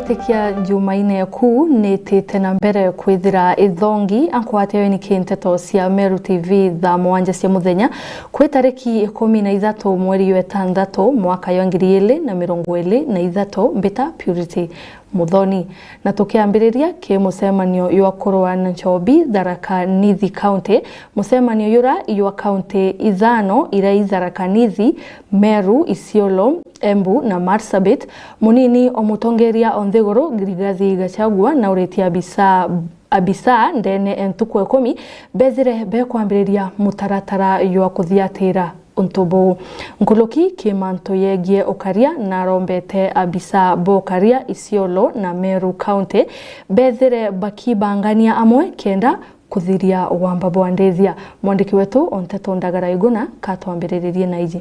gwetikia Jumaine kuu NTETO na mbere kwithira ithongi ankwate ni NTETO cia Meru Tv THAA MUGWANJA cia muthenya kwi tariki 13 mweri wa 6 mwaka wa 2023 mbita Purity Muthoni na tukiambiriria ki musemanio yo korwa na Nchobi Tharaka Nithi County musemanio yura yo county ithano ira Tharaka Nithi Meru Isiolo Embu na Marsabit munini omutongeria onthegoro Grigathi Gachagua na uretia abisa ndene entuko 10 bezire be kwambiriria mutaratara yo kuthiatira untobo nkoloki kimanto yegie okaria na rombete abisa bokaria Isiolo na Meru County bezire bakibangania amwe kenda kuthiria wamba bwandethia mwandiki wetu NTETO Ndagara Iguna katwambiririe na iji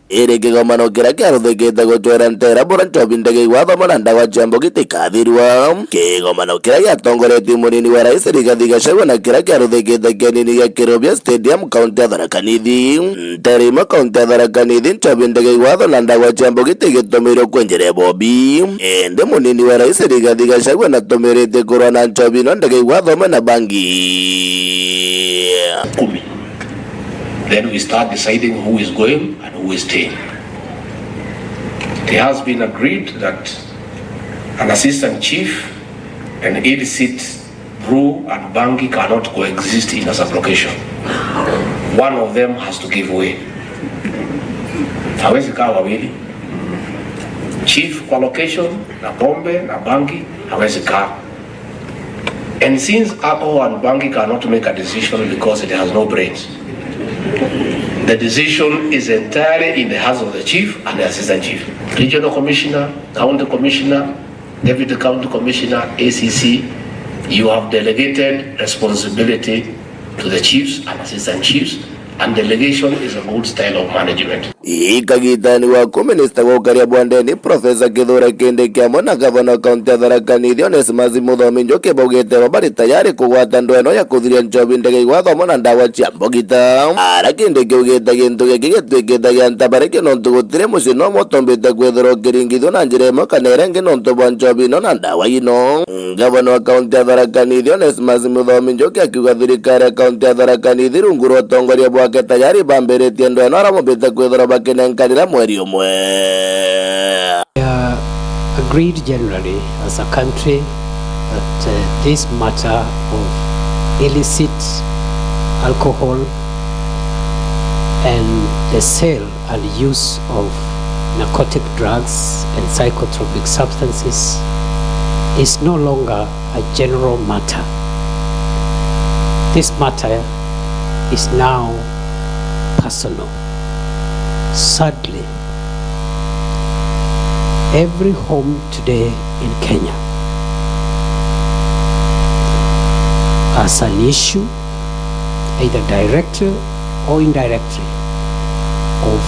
ere kigomano kira kiaruthikite gutwera ntera bora Nchobi ndege watho maranda wa jambo gitikathirwa kigomano kira giatongoretie munini wa rais Rigathi Gachagua na kira kiaruthikite kinini gia Kirobia Stadium kaunti ya Tharaka Nithi nterima kaunti ya Tharaka Nithi Nchobi ndege watho na ndawa jambo gitigitumiro kwenjere bobi ende munini wa rais Rigathi Gachagua na tumirite kurwa na Nchobi no ndege watho mena bangi 10. Then we start deciding who is going and who is staying. It has been agreed that an assistant chief and 8 seats, Bru and Bangi, cannot coexist in a sublocation. One of them has to give way. Hawezi kaa wawili. Chief kwa location na Bombe na Bangi hawezi kaa. And since Ako and Bangi cannot make a decision because it has no brains, the decision is entirely in the hands of the chief and the assistant chief. Regional commissioner, county commissioner, deputy county commissioner, ACC, you have delegated responsibility to the chiefs and assistant chiefs, and delegation is a good style of management. Ikagitani wa Minister wa Ukaria Bwandeni Professor Kithure Kindiki na Governor County ya Tharaka Nithi Onesmus Muthomi Njoki baugite bari tayari kugwata ndweno ya kuthiria Nchobi ndege igwatho mona ndawa cia mbogita ara Kindiki ugite gintu giki gitwikite gia ntabariki no ntugutire muci no motombite kwithirwo kiringithio na njira imwe kana irengi no ntubwa Nchobi no na ndawa ino Governor wa County ya Tharaka Nithi Onesmus Muthomi Njoki akiuga thirikari ya County ya Tharaka Nithi rungu rwa tongoria bwake tayari bambiritie ndweno ara mubite kwithirwo bakinenkanira mweri umwe. Agreed generally as a country that this matter of illicit alcohol and the sale and use of narcotic drugs and psychotropic substances is no longer a general matter. This matter is now personal. Sadly, every home today in Kenya has an issue, either directly or indirectly, of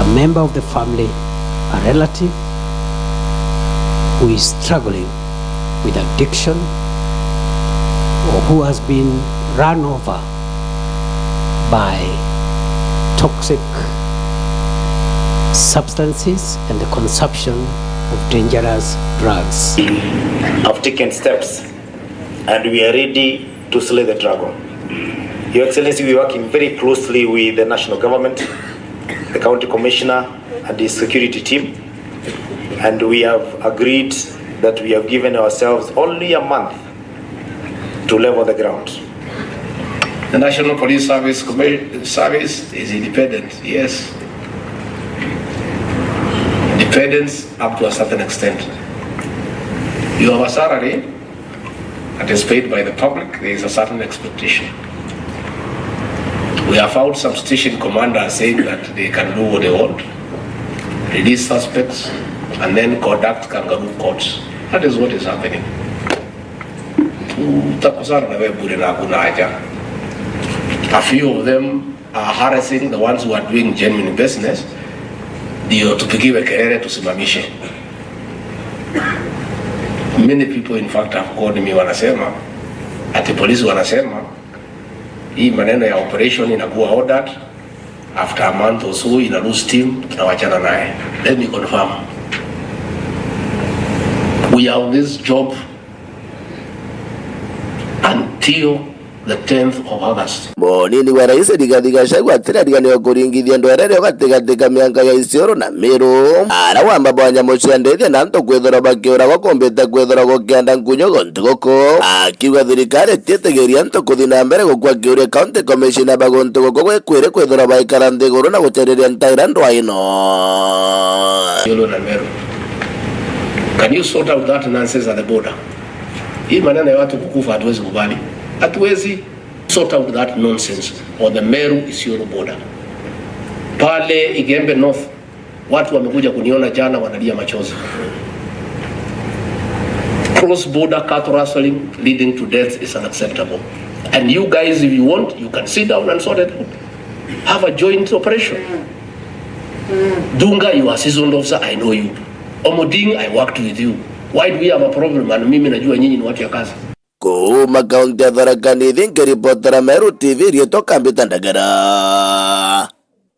a member of the family, a relative, who is struggling with addiction or who has been run over by toxic substances and the consumption of dangerous drugs. Have taken steps and we are ready to slay the dragon. Your Excellency, we are working very closely with the national government, the county commissioner and the security team, and we have agreed that we have given ourselves only a month to level the ground. The National Police Service is independent, yes. Independence up to a certain extent. You have a salary that is paid by the public, there is a certain expectation. We have found some station commanders saying that they can do what they want, release suspects, and then conduct kangaroo courts. That is what is happening. A few of them are harassing the ones who are doing genuine business. Ndio tupigiwe kelele tusimamishe. Many people in fact have called me wanasema ati polisi wanasema hii maneno ya operation inakuwa ordered after a month or so ina lose steam tunawachana naye. Let me confirm. We are on this job until the 10th of August. Monini wa rais Rigathi Gachagua atirariganio kuringithia ndwerere gatigatika mianga ya Isiolo na Meru arawamba Bwanjamucia ndethia na antu kwithora bakiura kombete kwithora gukianda ngunyo gontugoko akiuga thirikari tietegeria antu kuthi na mbere gukwa kiuria county commissioner bagontugoko gwekwire kwithora baikara nthiguru na gutereria ntaira ndwa ino. Isiolo na Meru, can you sort out that nonsense at the border? Hii maneno ya watu kukufa hatuwezi kubali. Hatuwezi sort out that nonsense on the Meru Isiolo border. Pale Igembe North watu wamekuja kuniona jana wanalia machozi. Cross border cattle rustling leading to death is unacceptable. And you guys, if you want, you can sit down and sort it out. Have a joint operation. Dunga, you are seasoned officer, I know you. Omoding, I worked with you. Why do we have a problem? And mimi najua nyinyi ni watu ya kazi. Kuma kaunti ya Tharaka Nithi ngiripotera Meru TV riotoka mbitandagara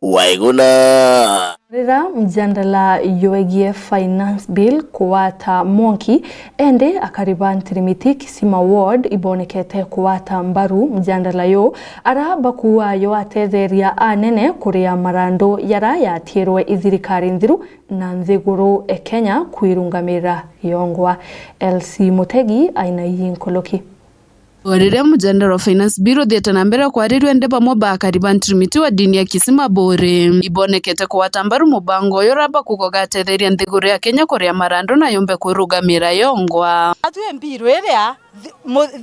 waiguna Rira mjandala yoegie finance bill kuwata Monki ende akariba ntirimiti Kisima ward ibonekete kuwata mbaru mjandala yo araba kuwa yo atetheria anene kuria marando yara yatirwe ithirikari nthiru na nthiguru Kenya kwirungamira yongwa. LC Mutegi aina yinkoloki Warire mjandala wa finance bill thieta na mbere kwarirwe nde pamwe bakariba ntirimiti wa dini ya Kisima bore ibonekete kuwata mbaru mubango yo raba kugogatetheria nthiguru ya Kenya kuria marando na yombe kwirugamira yongwa. Atue mbiru iria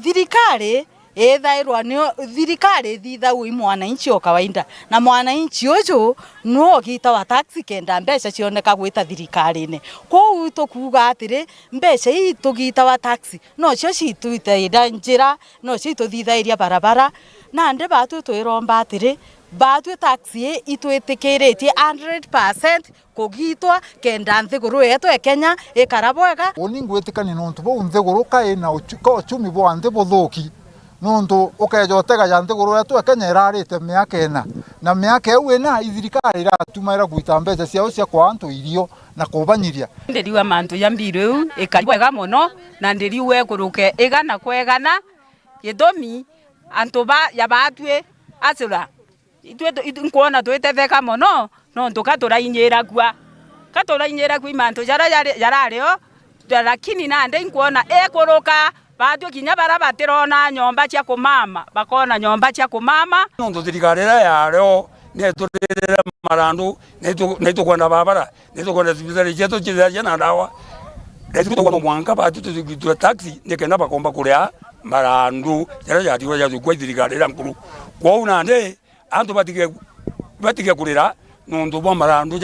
thirikari ethairwa ni thirikari thitha ui mwananchi o kawaida na mwananchi uju no gita wa taxi kenda mbeca cioneka gwita thirikari-ini kou tukuga atiri mbeca itugita wa taxi no cio cituite njira no cituthithairia barabara na nde batu twiromba atiri batu taxi itwitikiretie 100% kugitwa kenda nthiguru yetu e Kenya ikarabwega uningwitikani nontu bo nthiguru kai na uchumi bo nthe buthuki nontu ukejotega ya nthiguru yetu e Kenya irarite miaka ena na miaka eu ena ithirikari iratumaira gwita mbeca ciao cia kwa antu irio na kubanyiria ndiriwa mantu ya mbiru ikaribwega muno na ndiriwe kuruke igana kwegana githomi antu ba ya batwe acura itwe nkuona twitetheka muno no ntukatura inyira kwa mantu yarareo lakini na ndi nkuona ekuruka batu kinya bara batirona nyomba cia kumama bakona nyomba cia kumama nontu thirikari yareo neturira marandu netukwenda babara netukwenda hospitali chetu chithia na dawa netukwenda mwanka batu tukitua taxi nekenda bakomba kuria marandu ya tiwa ya kwa thirikari ya nkuru kwa unande antu batige kurira nontu bo marandu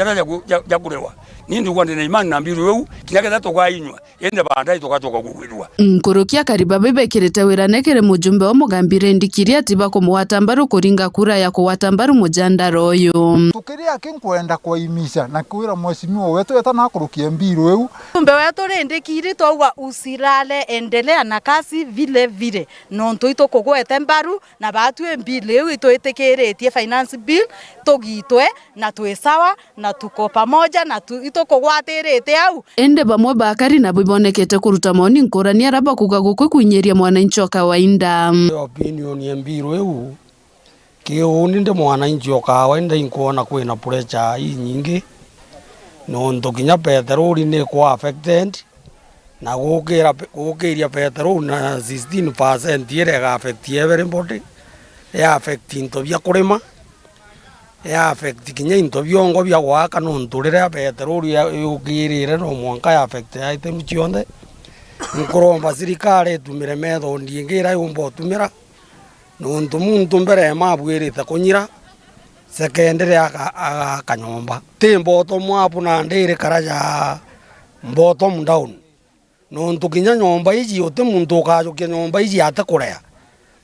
ya kurewa nindu kwande na imani na mbiru eu kinyaga tukainywa ende bandai tukatoka kugwirwa nkurukia kariba bebekirite wira nekere mujumbe wa mugambire ndikiria ati bakumuwata mbaru kuringa kura ya kuwata mbaru mujandara uyu tukiria kinkwenda kuimisha na kwira mheshimiwa wetu etana akurukia mbiru eu mbe wetu rindikiri twaugwa usirale endelea na kazi vile vile nontu itukugwete mbaru na batu mbili eu itwitikiretie finance bill tugitwe na twisawa na tuko pamoja na itokogwatirite au ende bamwe bakari na bibonekete kuruta maoni nkorani araba kuga gukwinyeria mwananchi wa kawaida opinion ya mbiru eu kiuni nde mwananchi wa kawaida inkuona kwina pressure nyingi no ndokinya petrol ni kwa affected na gukiria petrol na 16% ire ga affect everybody ya affecting to bia kurima ya affect kinya into biongo bia gwaka no nturire petroli yugirire no mwanka ya affect item cionde nkuromba sirikari tumire metho ndingira yumbo tumira no ntumuntu mbere mabwirite kunyira sekendere aka kanyomba tembo to mwapu na ndire karaja bottom down no ntukinya nyomba iji ote muntu kajukia nyomba iji atakurea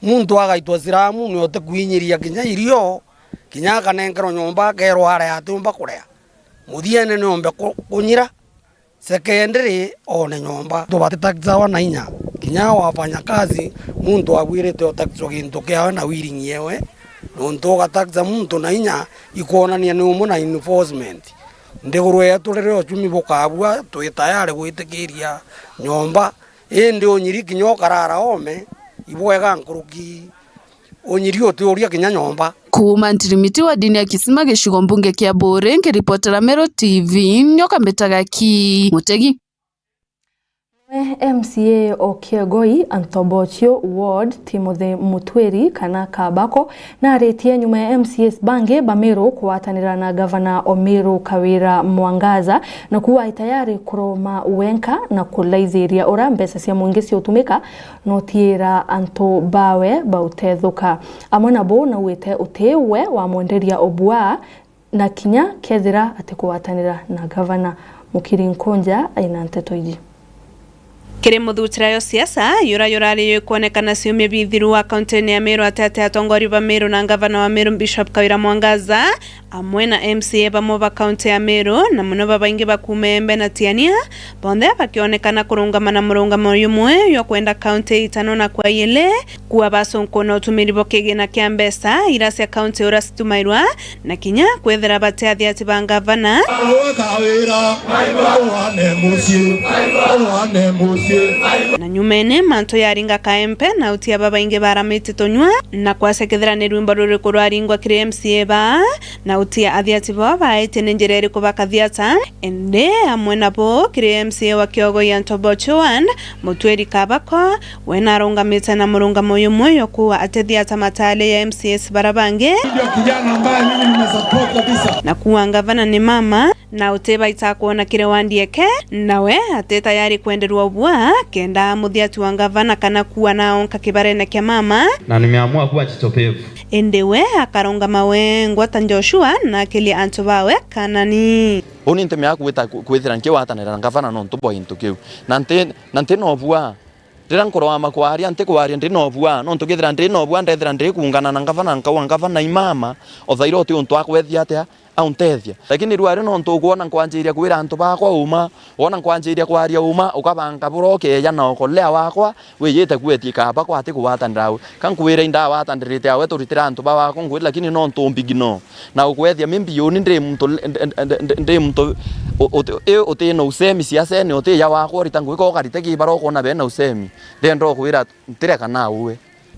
muntu agaitwa siramu ni ote kwinyiria kinya irio kinya kanengero nyomba kero ara atumba kurea muthiene nyomba kunyira sekendere one nyomba tubatitakizawa na inya kinya wafanya kazi muntu agwirite otakizwa gintu kiawe na wiring yewe nontu gatakiza muntu na inya ikuonania ni umu na enforcement ndiguru yetu rero chumi bukabua twitayare gwitikiria nyomba indi unyiri kinyo karara ome ibwega nkuruki unyiri oturia kinya nyomba. Kuma Ntirimiti wa dini ya Kisima gicigo mbunge kia Bore ngiripotera Meru TV nyoka mbetaga ki Mutegi. MCA o Kiagoi Antobochio Ward Timothy Mutweri kana Kabako na aretie nyuma ya MCS bange Bameru kuwatanira na gavana Omiru Kawira Mwangaza na kuwa tayari kuroma wenka na kulaiziria ora mbesa cia mwingisi utumika notiera anto bawe bautethuka amona bo na wete utewe wa monderia obua na kinya kethira atikuwatanira na gavana Mukirinkonja aina NTETO iji. Kiri muthutira yo siasa yurari kuonekana ciumia bithiru wa kaunti ya Meru atete atongori ba Meru na gavana wa Meru Bishop Kawira Mwangaza amwe na MCA bamwe ba kaunti ya Meru na muno babaingi bakumembe na tiania bonde bakionekana kurungamana murungamo yumwe yo kwenda kaunti itano na kwa yele kuwa basonkono utumiri bokegena kya mbesa irase kaunti ora situmairwa na kinya kwethera bateathi ati ba gavana na nyumene manto yaringa kaempe na utia babaingi baramite tonywa na kwasekethera ni rwimbo ruriku rwaringwa kiri MCA ba na utia athiati bo baite njerere kubakathiata ende amwe nabo kiri MCA wa Kiogoi Antobochio and Mutweri Kabako wena rungamite na murungamo yumwe yo kuwa atithiata matale ya MCS barabange ndio kijana ambaye mimi nimesupport kabisa na kuwa gavana ni mama na uteba itakuona kire wandieke nawe ate tayari kuendelea ubwa kenda muthiatu wa gavana kana kuwa naonka kibarene kia mama na nimeamua kuwa chitopevu endewe akaronga mawe ngwata Joshua na kili anto bawe kanani oni nteme akuita kwithira nke watanira gavana no ntubo into kiu nante no bua ndira nkoro wa makwari ante kwari ndi no bua no ntukithira ndi no bua ndethira ndi kuungana na gavana nkawa gavana imama othairo ti untu akwethia atia auntethia lakini ruare no ntukuona nkwanjiria kwira antu bakwa uma wona nkwanjiria kwaria uma ukabanga buroke ya na okolea wakwa wiyete kwetie kaba kwa ati kuwatanira kankwira inda watandirite awe turitira antu ba wakwa ngwira lakini no ntumbigino na ukwethia mimbi yoni ndi muntu ote no usemi siasa ni ote ya wakwa ritangwiko karite kibaroko na bena usemi ndendo kwira ntireka na uwe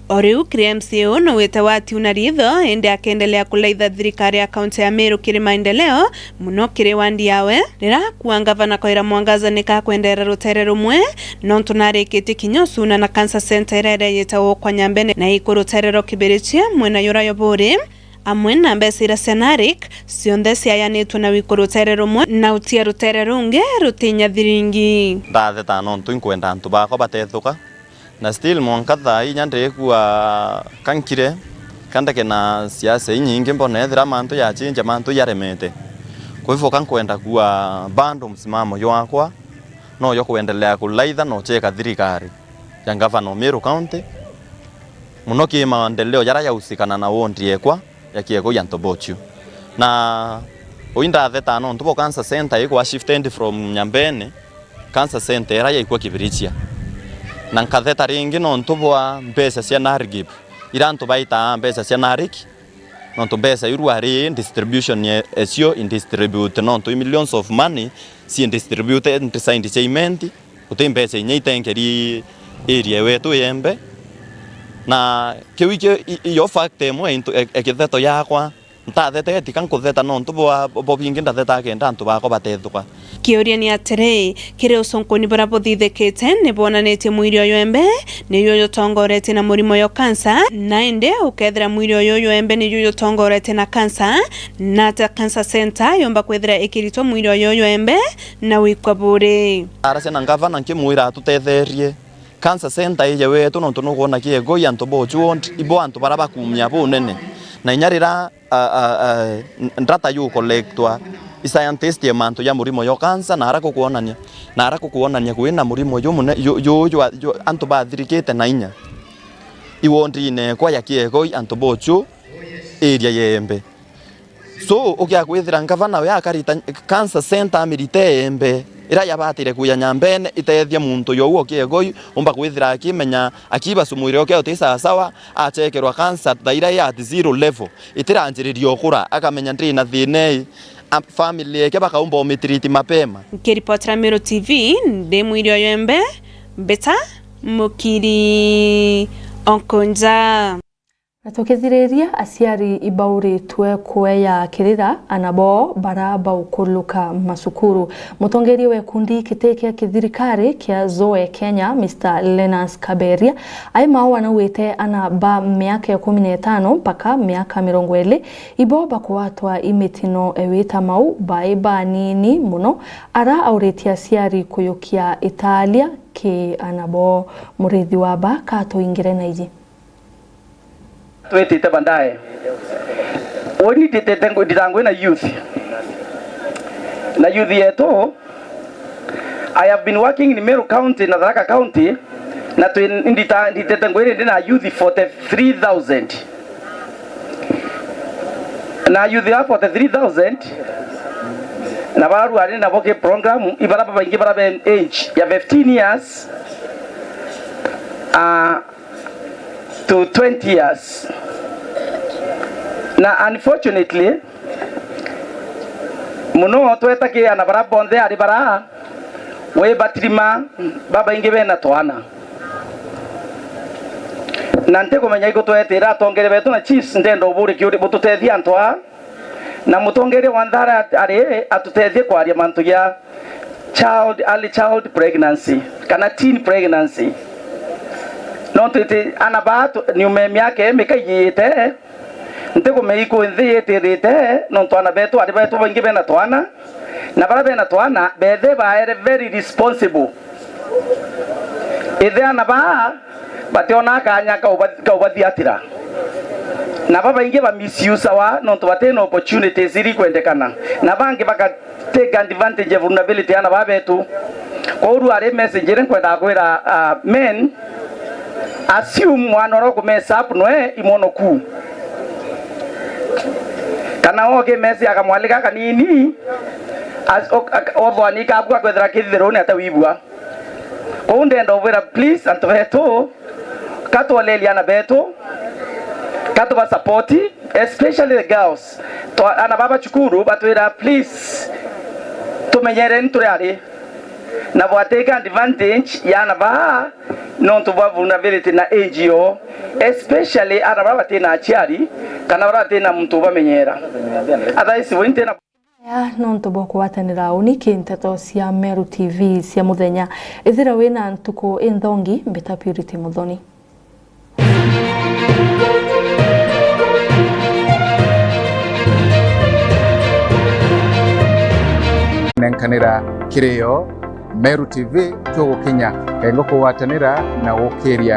Oriu kiri MCA no wete wati unaritho ende akendelea kulaitha thirikari ya kaunti ya Meru kiri maendeleo muno kiri wandi yawe rira kuwa gavana Kawira Mwangaza nika kwendera rutere rumwe no tunarikite kinyosuna na cancer center rere yetawo kwa nyambene na ikuru terero kibirichia mwena yura yobore amwe na mbesira senarik cionthe ciayanitwo na wikuru terero rumwe na utia rutere runge rutinya thiringi ndatheta no twinkwenda antu bako batethuka na still mwankatha inyande kuwa kankire kandake na siasa nyingi mbona ethira mantu ya chinja mantu yaremete kwa hivyo kankwenda kuwa bando msimamo yo wakwa no yo kuendelea kulaitha no cheka thirikari ya gavana Meru County muno ki maendeleo yara ya usikana na wondi ekwa ya Kiegoi Antobochio na oinda theta no ntubo cancer center iko shifted from Nyambene cancer center era ya iko Kibirichia na nkatheta ringi no ntubwa mbesa cia narigip irantu baita mbesa cia nariki no ntubesa iruari distribution esio in distribute no to millions of money si distributed into signed payment utembesa nyeitenkeri area wetu yembe na kiwike iyo fact emo into ekitheto yakwa ntathete tikankutheta no ntubwa bobingi ndatheta kenda ntu bako batethuka Kioria ni atere kire usonkoni barabothithekete ne bonanete mwiri oyo embe ne yoyo tongorete na murimo yo kansa na ende ukethira mwiri oyo embe ne yoyo tongorete na kansa na ta cancer center yomba kwethira ikirito mwiri oyo embe na wikwa bure arase na gavana nkimwira tutetherie cancer center ije wetu no tunugona Kiegoi Antobochio ibo antu baraba kumya bunene na inyarira ndrata yu collectwa scientist ya manto ya murimo yo kansa na harako kuonania kwina murimo yo mune yo antu bathirikete na inya iwondi ne kwa ya Kiegoi Antobochio area yembe so ukia kwithira gavana ya karita cancer center amirite embe ira yabatire kuya Nyambene itethia muntu yo uo Kiegoi umba kwithira akimenya akiba sumwire okeo tisa sawa achekerwa cancer daira ya at zero level itiranjiririo kura akamenya ndri na thine family yake bakaumba umitriti mapema. Kiripotera Meru TV ndi Mwirioyo Embe Beta Mukiri Onkonja. Natokethiriria aciari ibauritwe kueya kirira anabo baraba ukuluka masukuru. Mutongeria we kundi kiteke kithirikari kia Zoe Kenya Mr. Lenance Kaberia aima wanawete anaba miaka 15 mpaka miaka 20 ibo bakwatwa imitino ewita mau baiba nini muno ara auritia aciari kuyukia Italia ki anabo murithi waba kato ingire naiji. Twetite bandaye oni ditangwe na youth yetu. I have been working in Meru County na THAA County na ditangwe na youth 43,000 na youth ya 43,000 na baru ari na boke program ibaraba baingi baraba age ya 15 years to 20 years. Na unfortunately muno twetake anabara bonde ari bara we batrima baba inge bena twana nante komenya iko twetera tongere betu na chiefs ndendo bure kiuri bututethia antwa na mutongere wandara ari atutethie kwa ari mantu ya early child pregnancy kana teen pregnancy. No tete anabatu ni umemi yake mekayite ntego meiko nthiyete no twana betu ari betu bangi bena twana na bara bena twana bethe ba very responsible ithe anaba bationa kanya ka ubadhiatira na baba ingi ba misuse wa no to batena opportunities iri kwendekana na bangi baka take advantage of vulnerability anaba betu ko uru are messenger kwenda kwira men assume mwana ku mess up noe imono ku kana oge mesi akamwalika kanini obwani ka kwa kwethera kithiro ni atawibwa ko ndendo wera please antoheto katolelia na beto kato ba support especially the girls to ana baba chukuru batwera please tumenyere nturari na take advantage ya na ba non to vulnerability na AGO especially araba tena achiari kana bara tena mtu bamenyera athaisi winte na ya non to boko watanira uniki NTETO cia Meru TV cia muthenya ithira wina ntuko enthongi Beta Purity Muthoni nenkanira kirio Meru TV tugo Kenya engo kuwatanira na wokeria